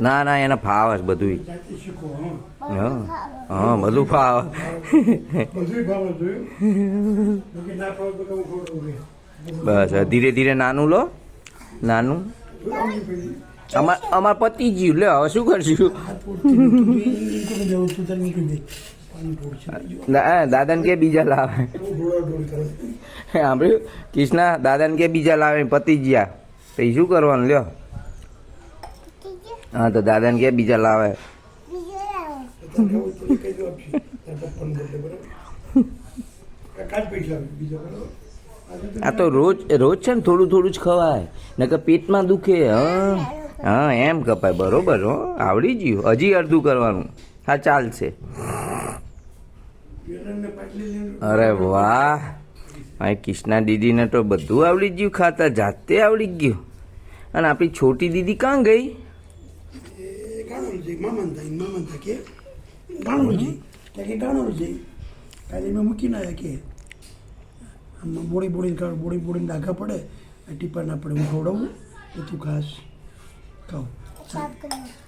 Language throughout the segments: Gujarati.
ના ના એને ફાવે છે બધું. હા હા બધું ફાવે. બસ ધીરે ધીરે નાનું લો નાનું. અમાર પતિ ગયું લે હવે શું કરશું. દાદાને કે બીજા લાવે. સાંભળ્યું કૃષ્ણા દાદાને કે બીજા લાવે પતિ ગયા પછી શું કરવાનું લ્યો. હા તો દાદાને કે બીજા લાવે. આ તો રોજ રોજ છે ને થોડું થોડું જ ખવાય નકર પેટમાં દુખે. હા હા એમ કપાય બરોબર. હો આવડી ગયું હજી અડધું કરવાનું. હા ચાલશે. અરે વાહ મારી કૃષ્ણા દીદીને તો બધું આવડી ગયું ખાતા જાતે આવડી ગયું. અને આપણી છોટી દીદી કાં ગઈ. મૂકીને આવ્યા કે આમાં બોળી બોળીને ડાઘા પડે ટીપા ના પડે. હું ખવડાવું તો તું ખાસ ખાવ.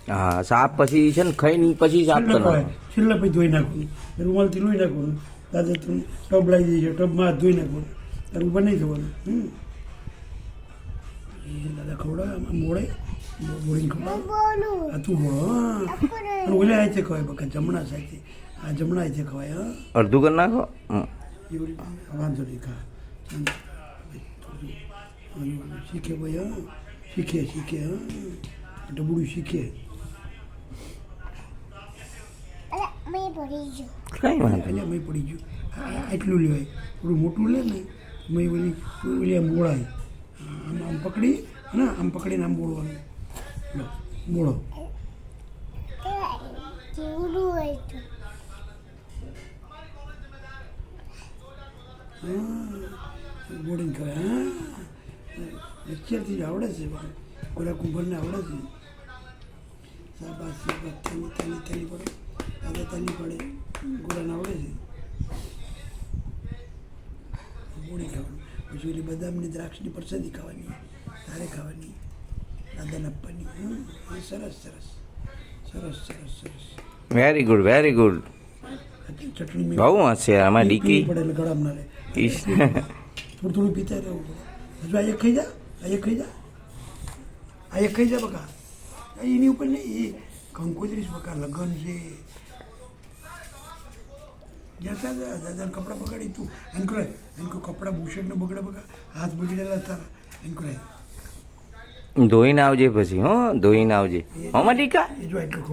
હા સાપ પછી છે ને ખાઈને પછી સાફ કરવાનું. છેલ્લા પછી ધોઈ નાખવું રૂમાલથી લોહી નાખવાનું. દાદા તું ટબ લાવી દેજો ટબમાં હાથ ધોઈ નાખવાનું. તારું બનાવી દેવાનું. દાદા ખવડાવે આમાં મોડે બોળીને ખવડાવે. આ તું બોળો. હા ઓલે આ છે ખવાય બકા જમણા સાથે. આ જમણા છે ખવાય. હા અડધું કરી નાખો. વાંધો નહીં ખા શીખે ભાઈ. હા શીખે હા ડબડું શીખે. કઈ વાંધો એટલે મેં પડી ગયું. એટલું લેવાય થોડું મોટું લે ને મેં ઓલી આમ બોળાય. આમ પકડી ના આમ પકડીને આમ બોળવાનું. બોળો. બોડીને ખવાય. હા અત્યારથી જ આવડે છે ગોરા કુંભરને આવડે છે. શાબાશ તાલી પડે દાદા તાલી પડે ગોરાને આવડે છે. બોડી ખાવાનું પછી ઓલી બદામની દ્રાક્ષની પ્રસાદી ખાવાની તારે ખાવાની દાદાને આપવાની. સરસ સરસ સરસ સરસ સરસ. Very good very good. Chutney બહુ હશે આમાં ડીકી પડે એટલે ગળામાં ના રહે. થોડું થોડું પીતા રહેવું પડે. હજુ આ એક ખાઈ જા. આ એક ખાઈ જા બકા. એની ઉપર નહીં એ કંકોત્રીસ બકા લગ્ન છે. જતા દાદાને કપડાં બગાડી તું એમ કરાય એમ કહું કપડાં બુશર્ટને બગડે બકા હાથ બગડેલા તારા એમ કરાય. ધોઈને આવજે પછી. હો ધોઈને આવજે. હો ટીકા એ જો એટલું